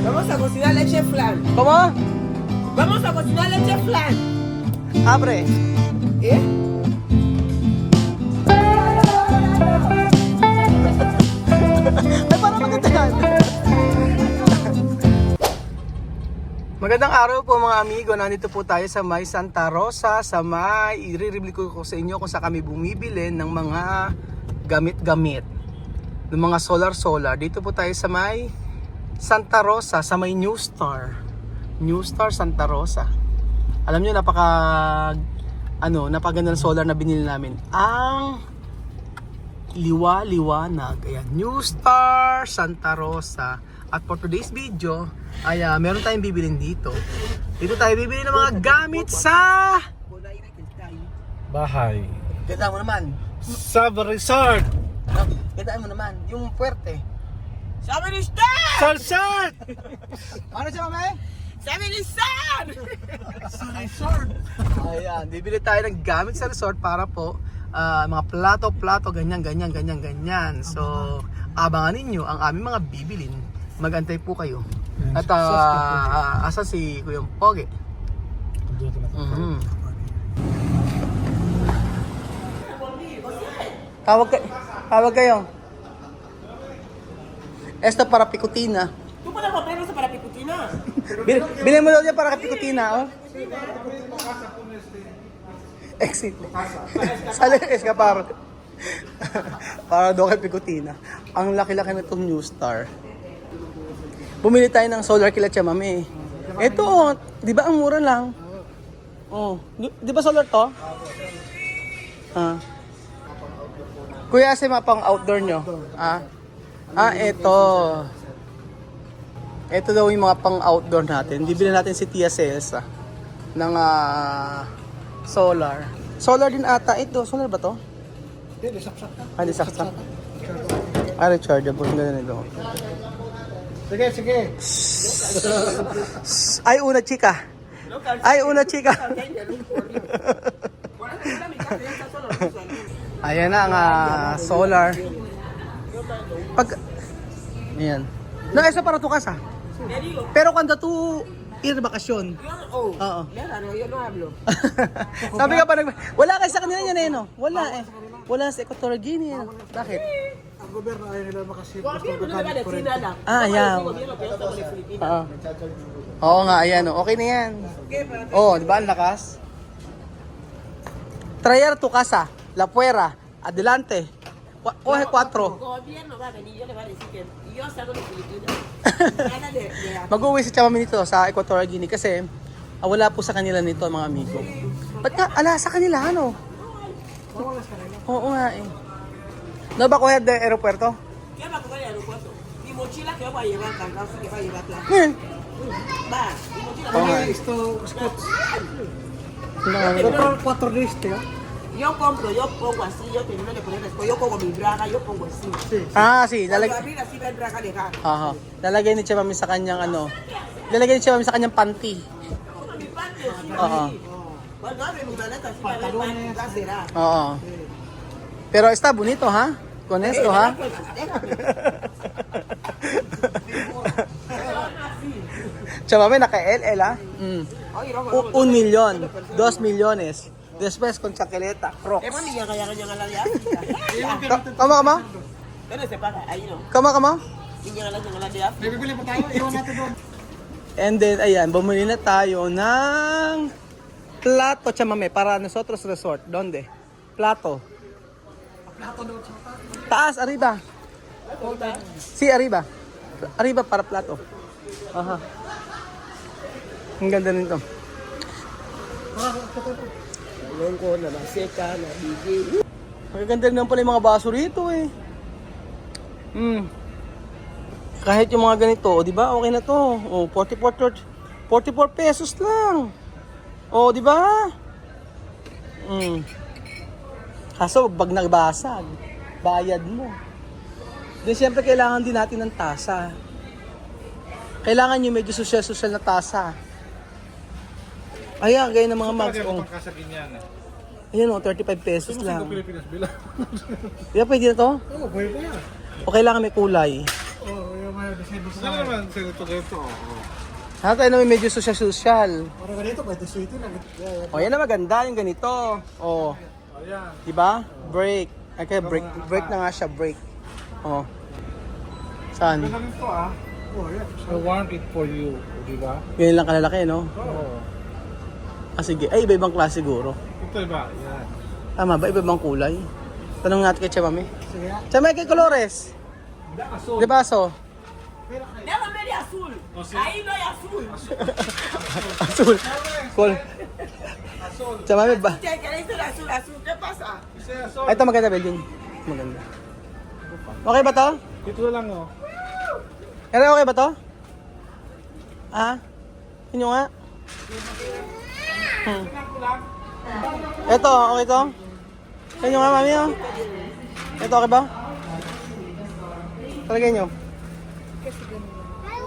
Vamos a cocinar leche flan. ¿Cómo? Vamos a cocinar leche flan. Abre. ¿Eh? Ay, parang maganda yan. Magandang araw po mga amigo. Nandito po tayo sa May Santa Rosa. Sa May, i-review ko sa inyo kung saan kami bumibili ng mga gamit-gamit. Ng mga solar. Dito po tayo sa May Santa Rosa, sa May New Star. New Star Santa Rosa. Alam nyo, napaganda ng solar na binili namin. Ang liwanag. Ayan, New Star Santa Rosa. At for today's video, ay meron tayong bibilin dito. Dito tayo bibili ng mga gamit sa bahay. Ganda mo naman. Sa resort. Ganda mo naman. Yung puwerte. ¡Sabe ni usted! Salsat! Ano siya, mame? ¡Sabe ni usted! Sa resort. Ayan, bibili tayo ng gamit sa resort para po mga plato, ganyan. So, abangan ninyo ang aming mga bibilin. Magantay po kayo. At asa si Kuyang Pogi? Tawag kayo. Esto para pikutina. Tú puedes comprar eso para picutina. Bilhin mo daw niya para pikutina, oh. Exit. Sali escapar. Para daw kay pikutina. Ang laki-laki na itong New Star. Bumili tayo ng solar kila Chamame. Ito, oh, di ba ang mura lang? Oh, di ba solar to? Kuya, kasi mapang outdoor nyo. Ito. Ito daw yung mga pang outdoor natin. Bibili natin si Tia Cesa ng solar. Solar din ata. Ito, solar ba to? Hindi, saksak ka. Hindi saksak. Rechargeable. Ganun ito. Sige. Ay, una chika. Ayan na ang solar. Ayan. No, eso para tu casa. Pero cuando tú ir de bakasyon. Oo. Yo no hablo. Sabi ka pa wala kasi sa kanila yan eh, no? Wala eh. Wala sa Equatorial Guinea. Bakit? Ang gobyerno ayaw nila makasip. Gobierno no le va a decir nada. Yeah. Gobierno que ya estamos en Filipinas. Oo nga, ayan. Okay na yan. Oh, di ba? Ang lakas. Traer tu casa. La fuera. Adelante. Coge 4. Gobierno va a venir, yo le va a decir que yo salgo de Filipinas. Gana de Mag-uwi si Chamami nito sa Equatorial Guinea kasi wala po sa kanila nito mga amigo. Ba't ka? Ala, sa kanila ano? Oo nga eh. No ba coger de aeropuerto? ¿Qué va a comer el aeropuerto? Mi mochila que voy a llevar cargado, sí que va a llevar plata. Va, mi mochila va a llevar. Isto, Scots. No. Compro 4 days, tiyo. Yo compro, yo pongo así, yo termino de poner después, yo pongo mi braga, yo pongo así. Sí, Cuando abrir así va el braga de acá. Aha. Lalagay ni Chamami sa kanyang Lalagay ni Chamami sa kanyang panty. Mi parte sí, Ajá. así. Cuando abre mi maleta así va a ver panty, ya será. Oo. Pero está bonito, ha? Con esto, ha? Chamami, naka-LL, ha? Oye, vamos, 1 millón, 2 millones. Después con chaqueleta, Crocs. Es más, ni kaya nga lang yan. Kama? Pero se paga, ahí no. Kama? Hindi nga lang de África. May bibili pa tayo, iwan natin doon. And then, ayan, bumili na tayo ng plato, Chamame, para nosotros resort. Donde? Plato. Plato doon sa Taas, arriba. Sí, arriba. Arriba para plato. Aha. Ang ganda nito. Alam ko na maseka, na bigi. Magaganda rin naman pala yung mga baso rito eh. Kahit yung mga ganito, di ba? Okay na to. 44 pesos lang. Di ba? Kaso, pag nagbasag, bayad mo. Then, siyempre, kailangan din natin ng tasa. Kailangan yung medyo social na tasa. Ayan, gaya ng mga mugs. Pagkasagin yan. Ayan 35 pesos lang. Pilipinas bilang. Di ba pwede na to? Oo, pwede yan. O kailangan may kulay? Oo, yung may Ano naman ganito? Ha, tayo naman medyo social-social. Parang ganito, pwede sweetie lang. O, yan na maganda, yung ganito. O, Ayan. di ba? Break. Ay, kaya break na nga siya, break. O. Saan? Ganito ito ah. Oh, yeah. I want it for you, di ba? Ganyan lang kalalaki, no? Oo. Ah, sige. Ay, iba-ibang klase siguro. Ito iba, yan. Tama ba? Iba-ibang kulay? Tanong natin kay Chamame. Sige nga. Chamame, kay Colores. Di ba, so? Never made azul. Ahí no hay azul. Azul. Cool. Chamame ba? ¿Qué queréis el azul? ¿Azul? ¿Qué pasa? Ay, ito maganda, Belding. Maganda. Okay ba to? Ito lang oh. Pero okay ba to? Ah? Inyo nga? Ito, okay to? Inyo nga, mami, oh. Ito, okay ba? Talagay nyo.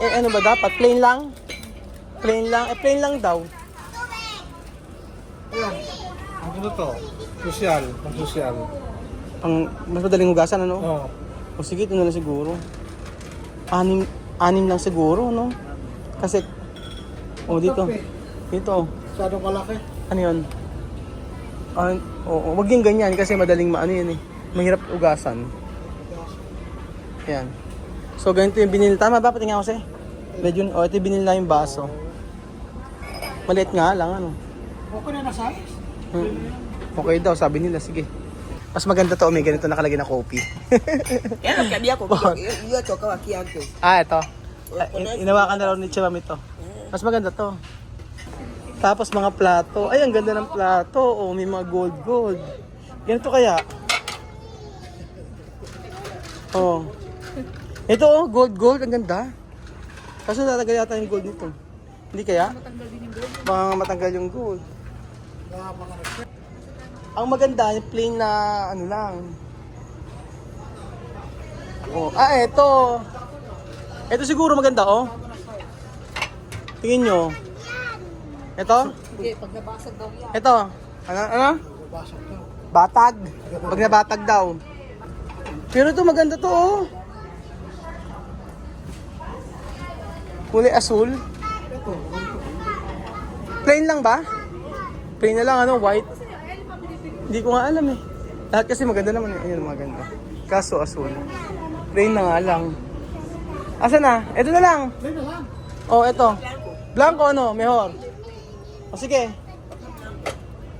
Eh, ano ba dapat? Plain lang? Plain lang? Eh, plain lang daw. Ano to? Social, pang social. Mas madaling hugasan, ano? Oo. O sige, ito na lang siguro. Anim lang siguro, no? Kasi, dito. Dito. Masyadong kalaki. Ano yun? Wag yung ganyan kasi madaling yan eh. Mahirap ugasan. Yan. So, ganito yung binili. Tama ba? Patingin ako sa'yo. Medyo, ito yung binili na yung baso. Maliit nga lang, ano? Okay na na size? Okay daw, sabi nila. Sige. Mas maganda to, may ganito nakalagay na coffee. Es lo que había comido. Yo he tocado aquí antes. Ito. Inawakan na raw ni Chimam ito. Mas maganda to. Tapos mga plato. Ay, ang ganda ng plato. May mga gold. Ganito kaya? Ito gold. Ang ganda. Kaso natanggal yata yung gold nito. Hindi kaya? Baka matanggal yung gold. Ang maganda, yung plain na ano lang. Ito. Ito siguro maganda, Tingin nyo. Ito? Hindi, pag nabasag daw yan. Ito. Ano? Basok to. Batag. Pag nabatag daw. Pero ito maganda to, Kulay asul. Plain lang ba? Plain na lang, white. Hindi ko nga alam eh. Lahat kasi maganda naman. Ayun, maganda. Kaso asul. Plain na nga lang. Asa na? Ito na lang. Plain na lang. Ito. Blanco, mejor. Sige.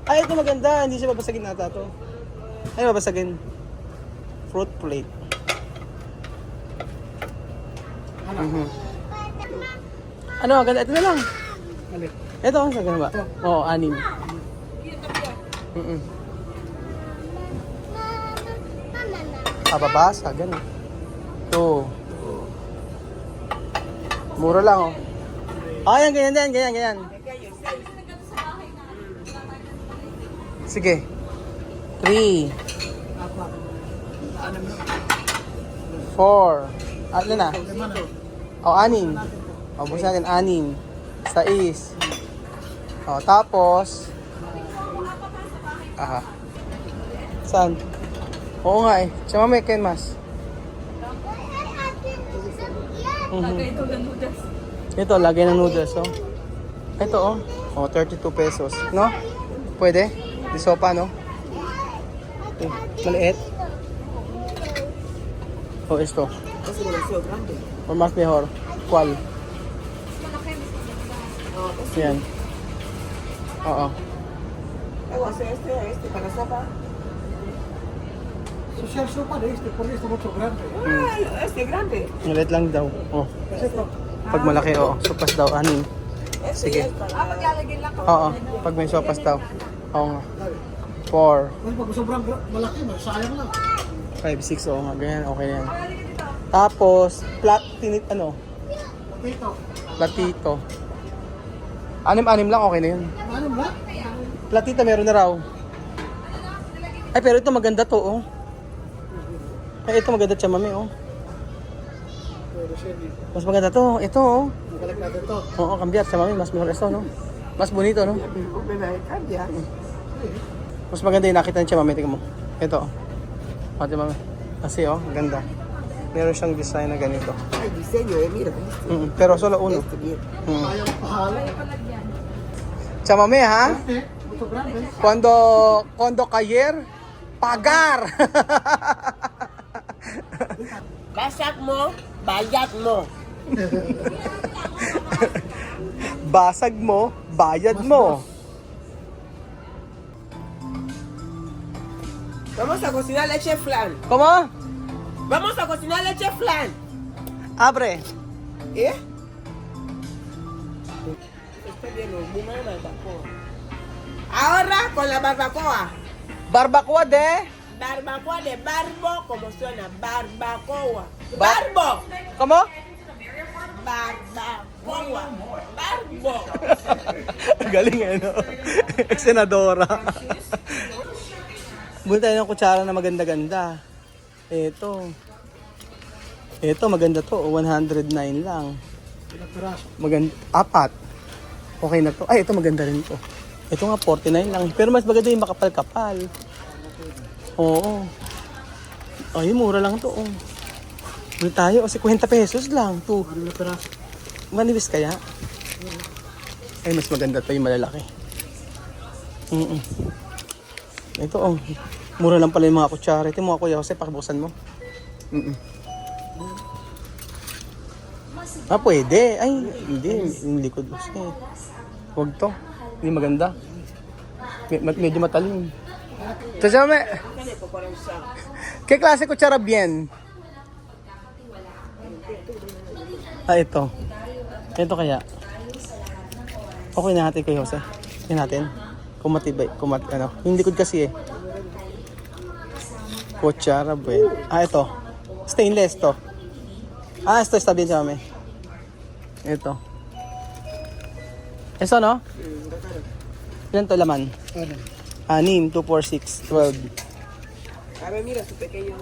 Ay, ito maganda. Hindi siya babasagin nata to. Ay, babasagin. Fruit plate. Ano, maganda. Ito na lang. Alin? Ito, sagana ba? Oo, 6. Babasa, ganun. Ito. Mura lang, yan, ganyan. Sige. 3. 4. Ano na? 6. Buksan natin 6. 6. Tapos saan? Oo nga eh. Siya mamaya kayo mas. Ito, lagay ng noodles, Ito, 32 pesos. No? Pwede? Di sopa, no? Maliit. Esto. Es demasiado grande. O mas mejor. ¿Cuál? Yan. Oo. Luego hacer este para sopa. Social sopa de por esto mucho grande. Este grande. Maliit lang daw. Kasi ito, Pag malaki, sopas daw, 6. Este Sige. ya es para... maglalagay lang Pag may sopas daw. Oo nga. 4, kasi pag sobrang malaki, sayang lang. 5, 6, oo nga. Ganyan, okay yan. Tapos, Ito, platito. 6 lang, okay na yun. ano ba? Platita meron na raw. Ay, pero ito maganda to, Ay, ito maganda siya, mami, Pwede siya di. Mas maganda to. Ito, Balik natin to. Oo, cambiar sa mami. Mas mejor ito, no? Mas bonito, no? Cambia. Mas maganda yung nakita niya, mami. Tingnan mo. Ito, Ate mami. Kasi, ganda. Meron siyang design na ganito. El diseño, mira. Pero solo uno. Este bien. Chamame, ha? Cuando cayer, pagar. Basag mo, bayad mo. Basag mo, bayad mo. Vamos a cocinar leche flan. ¿Cómo? Vamos a cocinar leche flan. Abre. ¿Eh? Estoy viendo una barbacoa. Ahora con la barbacoa. Barbacoa de? Barbacoa de barbo, como suena, barbacoa. ¡Barbo! ¿Cómo? Barbacoa. Barbo. Galing eh, no? Senadora. Buli tayo ng kutsara na maganda-ganda. Ito. Ito, maganda to. 109 lang. Maganda. 4. Okay na to. Ay, ito maganda rin to. Ito nga, 49 lang. Pero mas maganda yung makapal-kapal. Oo. Ay, mura lang to. Oh. Buli tayo. 50 pesos lang. To. Manibis kaya? Ay, mas maganda to yung malalaki. Ito, oh. Mura lang pala yung mga kutsara. Ito mga Kuya Jose, pakibuksan mo. Ah, pwede. Ay, hindi. Yung likod. Huwag to. Hindi maganda. Medyo matalim. Tasame. ¿Qué klase kutsara bien? Ah, ito. Ito kaya. Okay na natin Kuya Jose. Yan natin. Kumatibay. Ano. Yung likod kasi eh. Kutsara bien. Ah, ito. Stainless to. Ah, ito está bien sa mami. Ito. Eso, no? Ilan to laman? 6, 2, 4, 6, 12. A ver, mira su pequeño.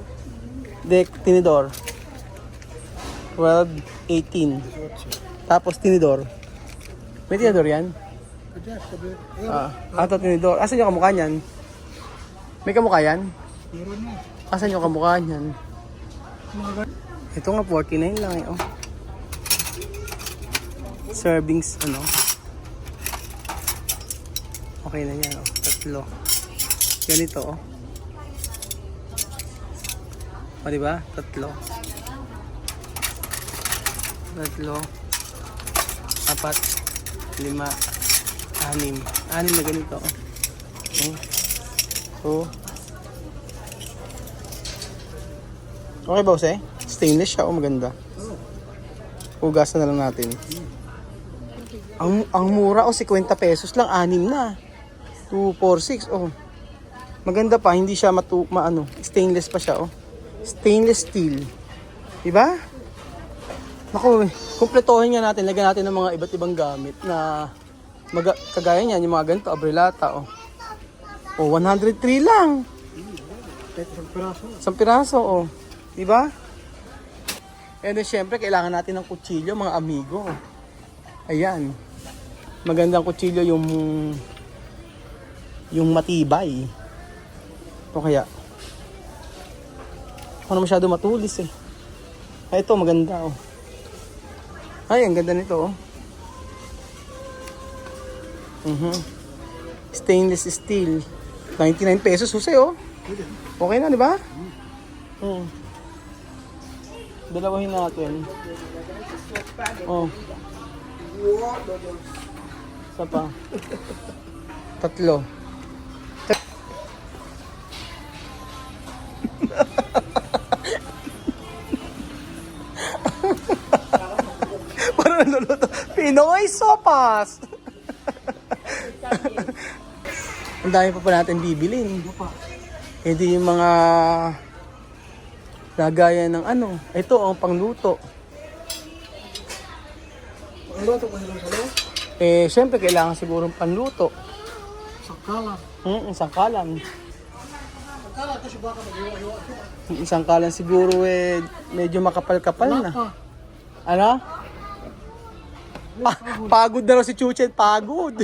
De tinidor. 12, 18. Tapos tinidor. May tinidor yan? Ito tinidor. Asan yung kamukha niyan? May kamukha yan? Asan yung kamukha niyan? Ito nga 49 lang eh. Oh. Servings ano. Okay na yan oh. 3. Ganito oh. O diba? 3. 4. 5. 6. 6 na ganito oh. Oh. Okay boss eh? Stainless siya oh, maganda. Hugasan na lang natin. Ang mura oh, 50 pesos lang, 6 na. 2, 4, 6 oh. Maganda pa, hindi siya maano, stainless pa siya oh. Stainless steel. Diba? Naku, kumpletohin nga natin, lagyan natin ng mga iba't ibang gamit na kagaya niyan, yung mga ganito, abrelata oh. Oh, 103 lang. 1 piraso oh. Diba? And then syempre, kailangan natin ng kutsilyo, mga amigo. Ayan. Magandang kutsilyo yung matibay. O kaya, ano masyado matulis eh. Ay, ito maganda oh. Ay, ang ganda nito oh. Stainless steel. 99 pesos Jose oh. Okay na, di ba? Dalawahin natin. Oh. Isa pa. 3. Parang naluluto. Pinoy sopas! Ang dami pa natin bibilin. Hindi yung mga lagaya ng ano. Ito ang pangluto. Pangluto ko nila sa eh, syempre kailangan siguro panluto. Sangkalan. Sangkalan. Sangkalan kasi baka mag-iwa-iwa. Sangkalan siguro eh medyo makapal-kapal na. Ano? Pagod na raw si Chuchen, pagod.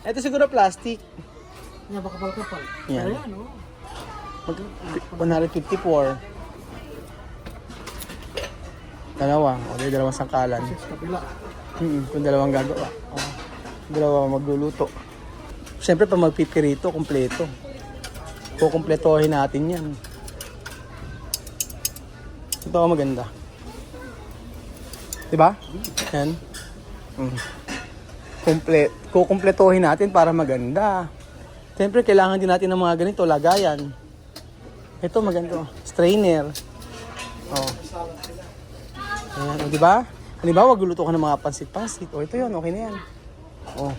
Ito siguro plastic. Yan, makapal-kapal. Yan. 154. Dalawa. O, di dalawang sangkalan. Sa kabila. Kung dalawang gagawa. O, dalawa magluluto. Siyempre, pag magpipirito, kumpleto. Kukumpletohin natin yan. Ito ang maganda. Diba? Yan. Kukumpletohin natin para maganda. Siyempre, kailangan din natin ng mga ganito, lagayan. Ito maganda. Strainer. Oh. Ayan, o, diba? Halimbawa, magluluto ka ng mga pansit-pansit. O, ito yun, okay na yan. O.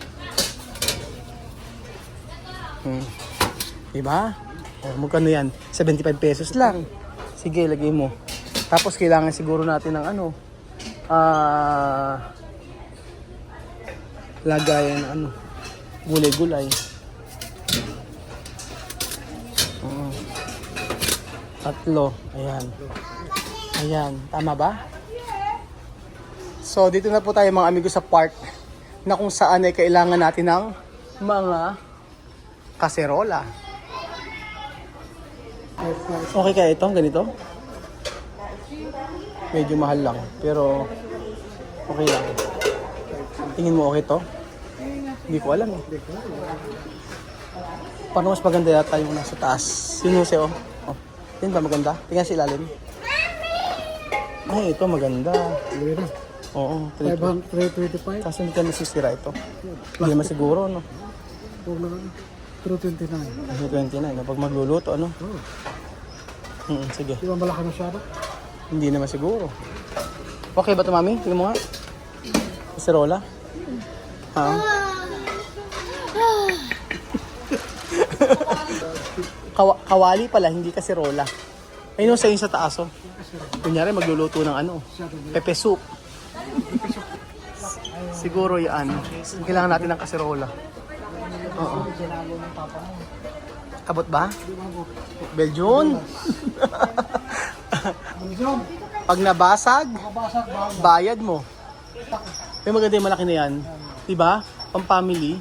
Diba? O, magkano yan? 75 pesos lang. Sige, lagay mo. Tapos, kailangan siguro natin ng ano, lagayan ng ano, gulay-gulay. Tatlo. Ayan. Ayan. Tama ba? So, dito na po tayo mga amigo sa part na kung saan ay kailangan natin ng mga kaserola. Okay kaya itong ganito? Medyo mahal lang. Pero, okay lang. Tingin mo okay to? Hindi ko alam eh. Paano mas maganda yata yung nasa taas? Yun yung oh. Yun ba maganda? Tingnan sa ilalim. Ay, ito maganda. Oo, 325. Kaso hindi ka nasisira ito. Hindi naman siguro, no? Huwag na lang. 329. 29, pag magluluto, ano? Sige. Di ba malaki masyado? Hindi naman siguro. Okay ba ito, mami? Tingnan mo nga. Kaserola? Ha? Kawali pala, hindi kaserola. Ayun yung sa taas, oh. Kunyari, magluluto ng ano, pepe soup. Siguro yan. Kailangan natin ng kaserola. Oo. Abot ba? Belgian? Pag nabasag, bayad mo. May maganda yung malaki na yan. Diba? Pang-family.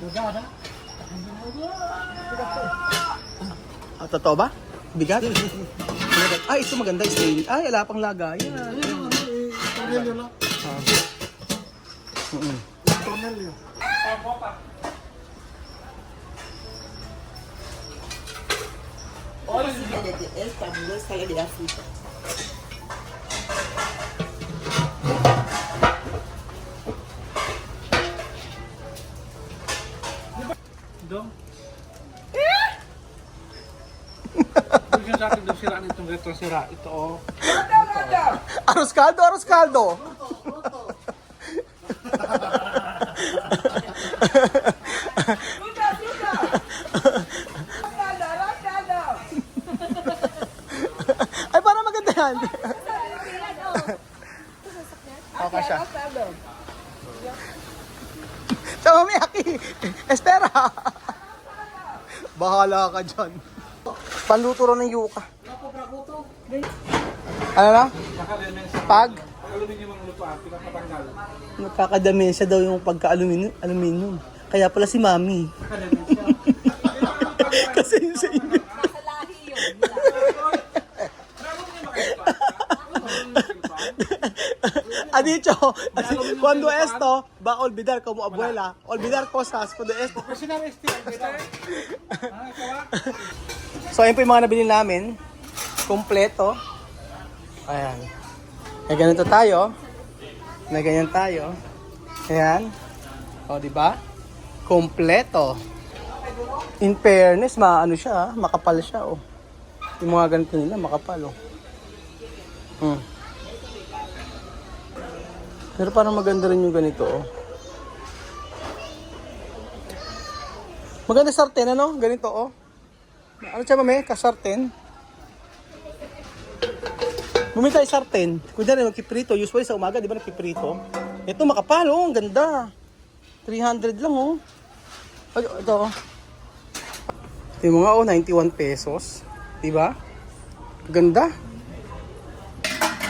Totoo ba? Bigat? Ay, ito maganda. Ay, ala pang lagayan. Tornilyo lang. Tornilyo. Esta muestra de la fruta. Dong. Bigyan sa akin daw sira nitong retrosira. Ito oh. Arroz caldo, arroz caldo. Ay, parang maganda yan. Okay siya. Sama mo, Miyaki. Espera. Bahala ka dyan. Panluto rin ng yuka. Ano na? Pag? Aluminium ang lutuan, pinapatanggal. Nakakadamensya daw yung pagka-aluminium. Kaya pala si Mami. Kasi yun sa inyo. Ha dicho, cuando esto va a olvidar como abuela, olvidar cosas cuando esto. So ayun po yung mga nabili namin, kompleto. Ayan. May ganito tayo. May ganyan tayo. Ayan. O, di ba? Kompleto. In fairness, maano siya, makapal siya, oh. Yung mga ganito nila, makapal, oh. Pero parang maganda rin yung ganito, oh. Maganda sarten, ano? Ganito, oh. Ano siya, mami? Kasarten? Bumili tayo sarten. Kung dyan magkiprito, usually sa umaga, di ba nagkiprito? Ito makapal, oh. Ang ganda. 300 lang, oh. Ay, ito, oh. Ito yung mga, oh, 91 pesos. Di ba? Ganda.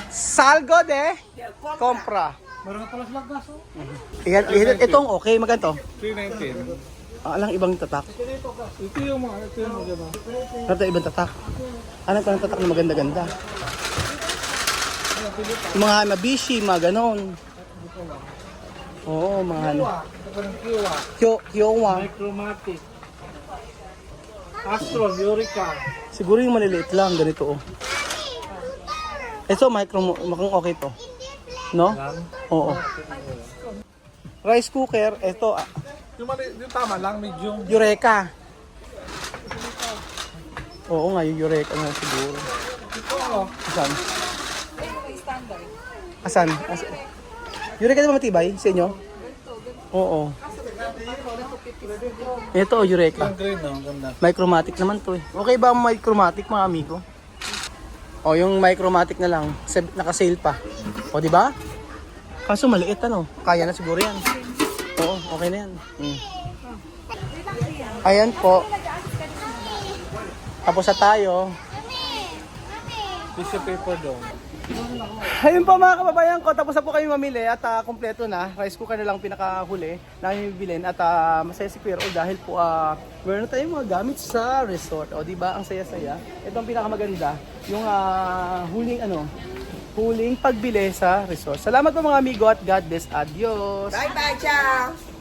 Salgo de compra. Meron ka pala silang gaso. Itong okay, maganda to. 319. Alang ibang tatak. Ito yung mga, ito yung mga gano'n. Ano ibang tatak? Anong tatak na maganda-ganda? Yung mga Hanabishi, mga ganon. Oo, mga ano. Kyowa. Micromatic. Astro, Eureka. Siguro yung maliliit lang, ganito oh. Ito, mukhang okay to. No? Oo. Rice cooker, ito, Yung tama lang, medium. Eureka. Oo nga, yung Eureka nga siguro. Ito, Asan? Asan? Eureka na ba matibay sa inyo? Oo. Ito, Eureka. ang green, no? Ang ganda. Micromatic naman to eh. Okay ba ang micromatic mga amigo? O yung micromatic na lang, naka-sale pa. O di ba? Kaso maliit ano, kaya na siguro yan. Oo, okay na yan. Ayan po. Tapos na tayo. Tissue paper daw. Ayun po mga kababayan ko, tapos na po kayo mamili at kompleto na. Rice cooker na lang pinakahuli na bibilin at masaya si Kuya Raul dahil po meron na tayong mga gamit sa resort. O di ba ang saya-saya. Ito ang pinakamaganda, yung huling pagbili sa resort. Salamat po mga amigo at God bless. Adios. Bye-bye, ciao!